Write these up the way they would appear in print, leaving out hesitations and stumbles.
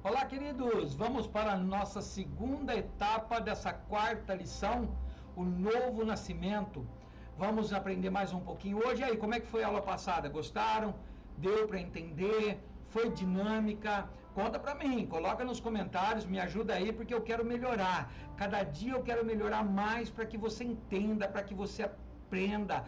Olá, queridos! Vamos para a nossa segunda etapa dessa quarta lição, o novo nascimento. Vamos aprender mais um pouquinho hoje. E aí, como é que foi a aula passada? Gostaram? Deu para entender? Foi dinâmica? Conta para mim, coloca nos comentários, me ajuda aí, porque eu quero melhorar. Cada dia eu quero melhorar mais para que você entenda, para que você aprenda.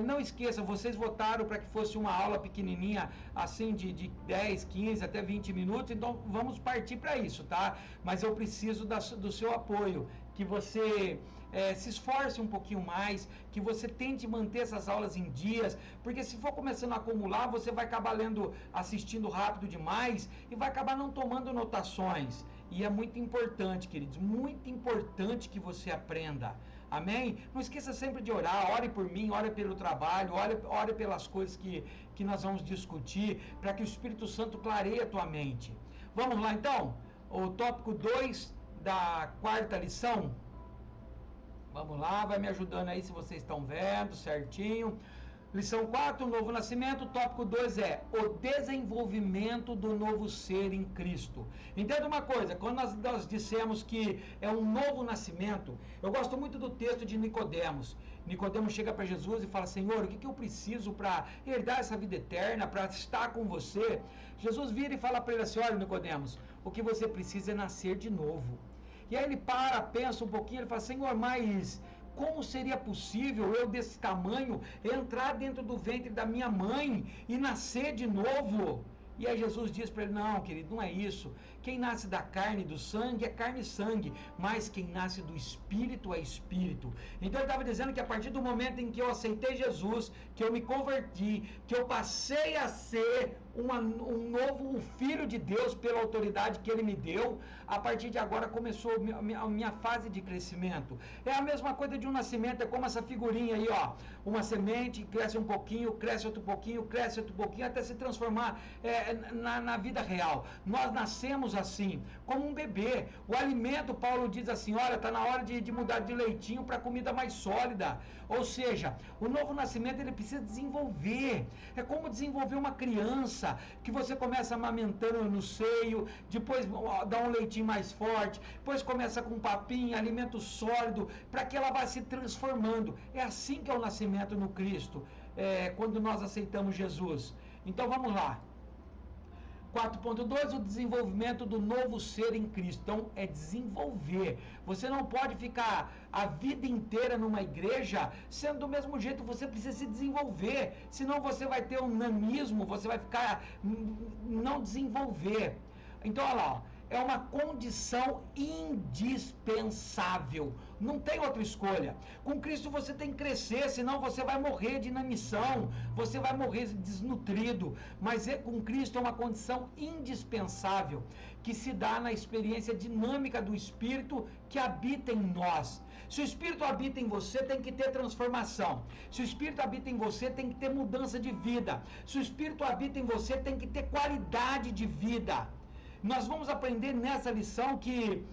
Não esqueça, vocês votaram para que fosse uma aula pequenininha, assim de 10, 15 até 20 minutos, então vamos partir para isso, tá? Mas eu preciso do seu apoio, que você se esforce um pouquinho mais, que você tente manter essas aulas em dias, porque se for começando a acumular, você vai acabar assistindo rápido demais e vai acabar não tomando anotações. E é muito importante, queridos, muito importante que você aprenda. Amém? Não esqueça sempre de orar, ore por mim, ore pelo trabalho, ore pelas coisas que nós vamos discutir, para que o Espírito Santo clareie a tua mente. Vamos lá então? O tópico 2 da quarta lição. Vamos lá, vai me ajudando aí se vocês estão vendo certinho. Lição 4, novo nascimento. Tópico 2 é o desenvolvimento do novo ser em Cristo. Entenda uma coisa, quando nós dissemos que é um novo nascimento, eu gosto muito do texto de Nicodemos. Nicodemos chega para Jesus e fala: Senhor, o que eu preciso para herdar essa vida eterna, para estar com você? Jesus vira e fala para ele assim: olha, Nicodemos, o que você precisa é nascer de novo. E aí ele pensa um pouquinho, ele fala: Senhor, mas como seria possível eu desse tamanho entrar dentro do ventre da minha mãe e nascer de novo? E aí Jesus diz para ele: não, querido, não é isso. Quem nasce da carne e do sangue é carne e sangue, mas quem nasce do Espírito é Espírito. Então ele estava dizendo que a partir do momento em que eu aceitei Jesus, que eu me converti, que eu passei a ser um novo filho de Deus pela autoridade que ele me deu, a partir de agora começou a minha fase de crescimento. É a mesma coisa de um nascimento, é como essa figurinha aí, ó, uma semente, cresce um pouquinho, cresce outro pouquinho, cresce outro pouquinho, até se transformar na vida real. Nós nascemos assim, como um bebê. O alimento, Paulo diz assim: olha, está na hora de mudar de leitinho para comida mais sólida. Ou seja, o novo nascimento ele precisa desenvolver. É como desenvolver uma criança, que você começa amamentando no seio, depois dá um leitinho mais forte, depois começa com papinho, alimento sólido, para que ela vá se transformando. É assim que é o nascimento no Cristo, quando nós aceitamos Jesus. Então vamos lá. 4.2, o desenvolvimento do novo ser em Cristo. Então, é desenvolver. Você não pode ficar a vida inteira numa igreja sendo do mesmo jeito, você precisa se desenvolver. Senão você vai ter um nanismo, você vai ficar não desenvolver. Então, olha lá, é uma condição indispensável. Não tem outra escolha. Com Cristo você tem que crescer, senão você vai morrer de inanição, você vai morrer desnutrido. Mas com Cristo é uma condição indispensável, que se dá na experiência dinâmica do Espírito que habita em nós. Se o Espírito habita em você, tem que ter transformação. Se o Espírito habita em você, tem que ter mudança de vida. Se o Espírito habita em você, tem que ter qualidade de vida. Nós vamos aprender nessa lição que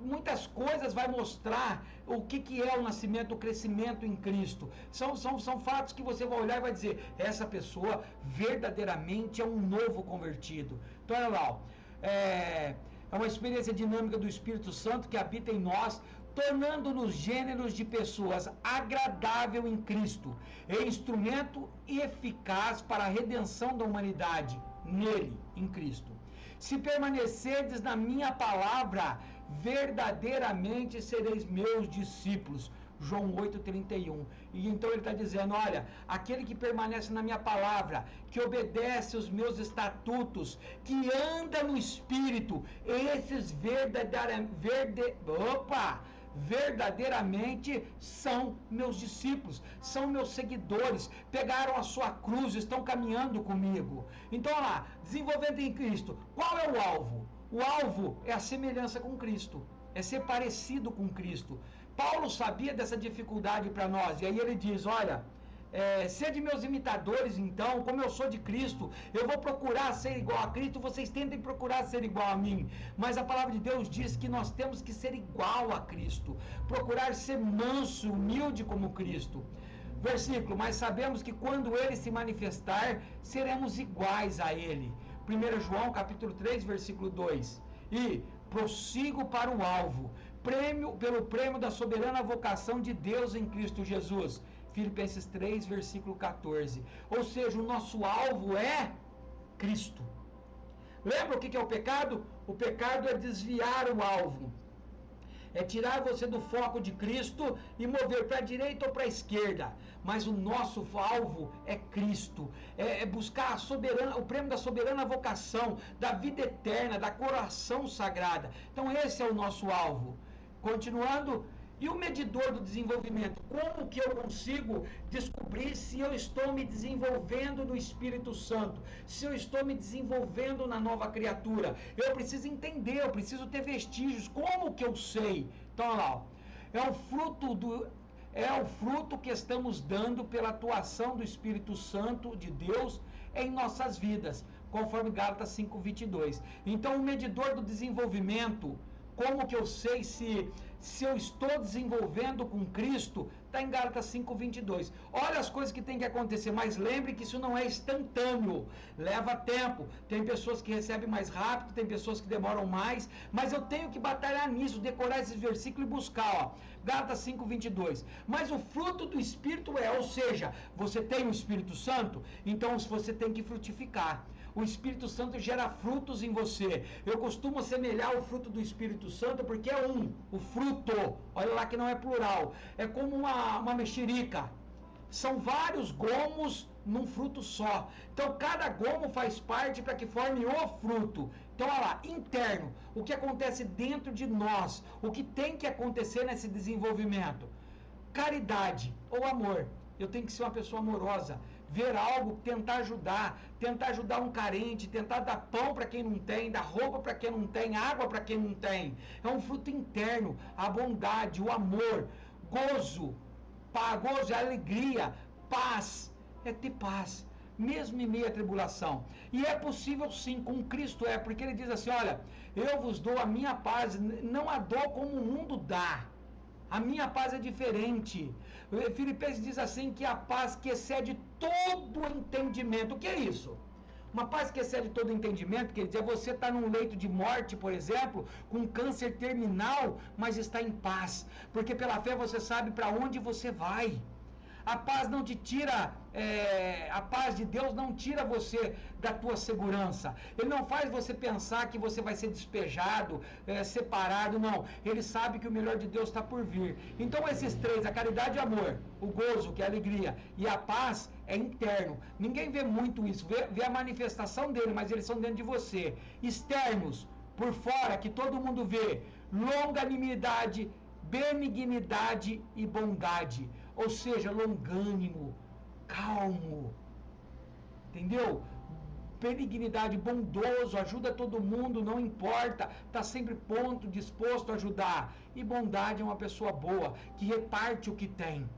muitas coisas vai mostrar o que é o nascimento, o crescimento em Cristo. São fatos que você vai olhar e vai dizer: essa pessoa verdadeiramente é um novo convertido. Então olha lá, é uma experiência dinâmica do Espírito Santo que habita em nós, tornando-nos gêneros de pessoas agradável em Cristo, e instrumento eficaz para a redenção da humanidade nele, em Cristo. Se permanecerdes na minha palavra, verdadeiramente sereis meus discípulos. João 8,31. E então ele está dizendo: olha, aquele que permanece na minha palavra, que obedece os meus estatutos, que anda no Espírito, esses verdadeiramente são meus discípulos, são meus seguidores, pegaram a sua cruz, estão caminhando comigo. Então, olha lá, desenvolvendo em Cristo. Qual é o alvo? O alvo é a semelhança com Cristo, é ser parecido com Cristo. Paulo sabia dessa dificuldade para nós, e aí ele diz: olha, sede meus imitadores, então, como eu sou de Cristo, eu vou procurar ser igual a Cristo, vocês tentem procurar ser igual a mim. Mas a palavra de Deus diz que nós temos que ser igual a Cristo, procurar ser manso, humilde como Cristo. Versículo: mas sabemos que quando ele se manifestar, seremos iguais a ele, 1 João capítulo 3, versículo 2. E prossigo para o alvo, pelo prêmio da soberana vocação de Deus em Cristo Jesus. Filipenses 3, versículo 14. Ou seja, o nosso alvo é Cristo. Lembra o que é o pecado? O pecado é desviar o alvo. É tirar você do foco de Cristo e mover para a direita ou para a esquerda. Mas o nosso alvo é Cristo. É buscar o prêmio da soberana vocação, da vida eterna, da coração sagrada. Então esse é o nosso alvo. Continuando, e o medidor do desenvolvimento? Como que eu consigo descobrir se eu estou me desenvolvendo no Espírito Santo? Se eu estou me desenvolvendo na nova criatura? Eu preciso entender, eu preciso ter vestígios. Como que eu sei? Então, olha lá, é o fruto que estamos dando pela atuação do Espírito Santo de Deus em nossas vidas, conforme Gálatas 5:22. Então, o medidor do desenvolvimento, como que eu sei se eu estou desenvolvendo com Cristo? Está em Gálatas 5:22. Olha as coisas que tem que acontecer, mas lembre que isso não é instantâneo, leva tempo. Tem pessoas que recebem mais rápido, tem pessoas que demoram mais, mas eu tenho que batalhar nisso, decorar esses versículos e buscar, ó. Gálatas 5:22. Mas o fruto do Espírito ou seja, você tem o Espírito Santo, então você tem que frutificar. O Espírito Santo gera frutos em você. Eu costumo semelhar o fruto do Espírito Santo porque é o fruto. Olha lá que não é plural. É como uma mexerica. São vários gomos num fruto só. Então cada gomo faz parte para que forme o fruto. Então olha lá, interno. O que acontece dentro de nós. O que tem que acontecer nesse desenvolvimento. Caridade ou amor. Eu tenho que ser uma pessoa amorosa, ver algo, tentar ajudar um carente, tentar dar pão para quem não tem, dar roupa para quem não tem, água para quem não tem. É um fruto interno, a bondade, o amor, gozo, gozo, alegria, paz, é ter paz, mesmo em meio à tribulação. E é possível sim, com Cristo porque ele diz assim, olha, eu vos dou a minha paz, não a dou como o mundo dá. A minha paz é diferente. Filipenses diz assim que a paz que excede todo o entendimento. O que é isso? Uma paz que excede todo o entendimento, quer dizer, você está num leito de morte, por exemplo, com câncer terminal, mas está em paz. Porque pela fé você sabe para onde você vai. A paz não te tira, a paz de Deus não tira você da tua segurança. Ele não faz você pensar que você vai ser despejado, separado, não. Ele sabe que o melhor de Deus está por vir. Então esses três, a caridade e o amor, o gozo, que é a alegria, e a paz é interno. Ninguém vê muito isso, vê a manifestação dele, mas eles são dentro de você. Externos, por fora, que todo mundo vê, longanimidade, benignidade e bondade. Ou seja, longânimo, calmo, entendeu? Benignidade, bondoso, ajuda todo mundo, não importa, está sempre pronto, disposto a ajudar. E bondade é uma pessoa boa, que reparte o que tem.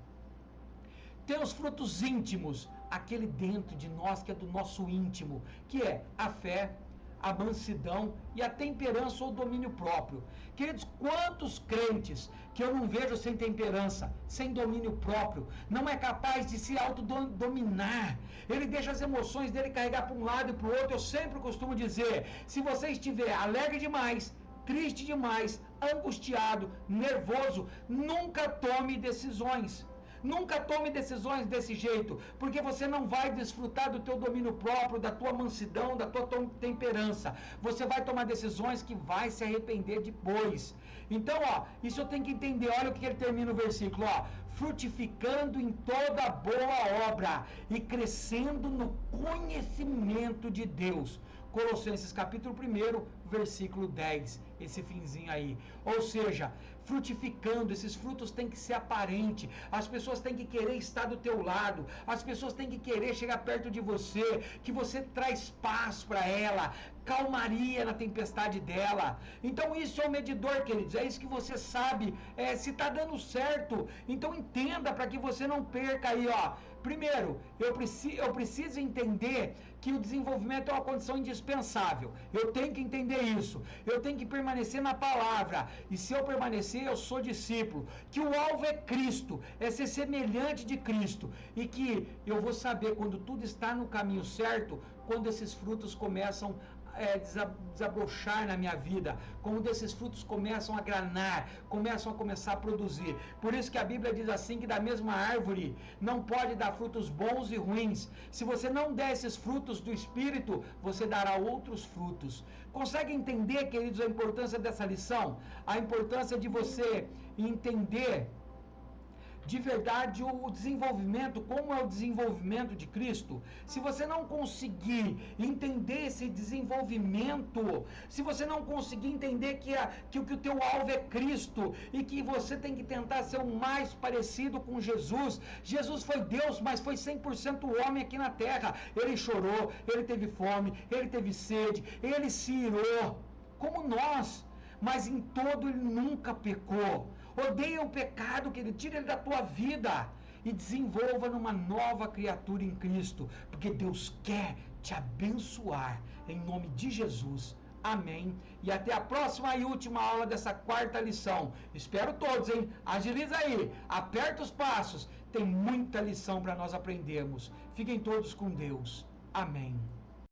Tem os frutos íntimos, aquele dentro de nós que é do nosso íntimo, que é a fé, a mansidão e a temperança ou domínio próprio. Queridos, quantos crentes que eu não vejo sem temperança, sem domínio próprio, não é capaz de se autodominar, ele deixa as emoções dele carregar para um lado e para o outro. Eu sempre costumo dizer, se você estiver alegre demais, triste demais, angustiado, nervoso, nunca tome decisões. Nunca tome decisões desse jeito, porque você não vai desfrutar do teu domínio próprio, da tua mansidão, da tua temperança. Você vai tomar decisões que vai se arrepender depois. Então, isso eu tenho que entender. Olha o que ele termina o versículo, frutificando em toda boa obra e crescendo no conhecimento de Deus. Colossenses capítulo 1, versículo 10, esse finzinho aí. Ou seja, frutificando, esses frutos têm que ser aparentes, as pessoas têm que querer estar do teu lado, as pessoas têm que querer chegar perto de você, que você traz paz para ela, calmaria na tempestade dela. Então isso é o medidor, queridos, é isso que você sabe, se está dando certo. Então entenda para que você não perca aí, Primeiro, eu preciso entender que o desenvolvimento é uma condição indispensável. Eu tenho que entender isso. Eu tenho que permanecer na palavra. E se eu permanecer, eu sou discípulo. Que o alvo é Cristo, é ser semelhante de Cristo. E que eu vou saber quando tudo está no caminho certo, quando esses frutos começam desabrochar na minha vida, quando esses frutos começam a granar, começar a produzir. Por isso que a Bíblia diz assim, que da mesma árvore não pode dar frutos bons e ruins. Se você não der esses frutos do Espírito, você dará outros frutos. Consegue entender, queridos, a importância dessa lição? A importância de você entender de verdade o desenvolvimento, como é o desenvolvimento de Cristo. Se você não conseguir entender esse desenvolvimento, se você não conseguir entender que o teu alvo é Cristo e que você tem que tentar ser o mais parecido com Jesus. Jesus foi Deus, mas foi 100% homem aqui na terra. Ele chorou, ele teve fome, ele teve sede, ele se irou, como nós, mas em todo ele nunca pecou. Odeia o pecado, que ele tira ele da tua vida e desenvolva numa nova criatura em Cristo, porque Deus quer te abençoar em nome de Jesus. Amém. E até a próxima e última aula dessa quarta lição. Espero todos, hein? Agiliza aí, aperta os passos. Tem muita lição para nós aprendermos. Fiquem todos com Deus. Amém.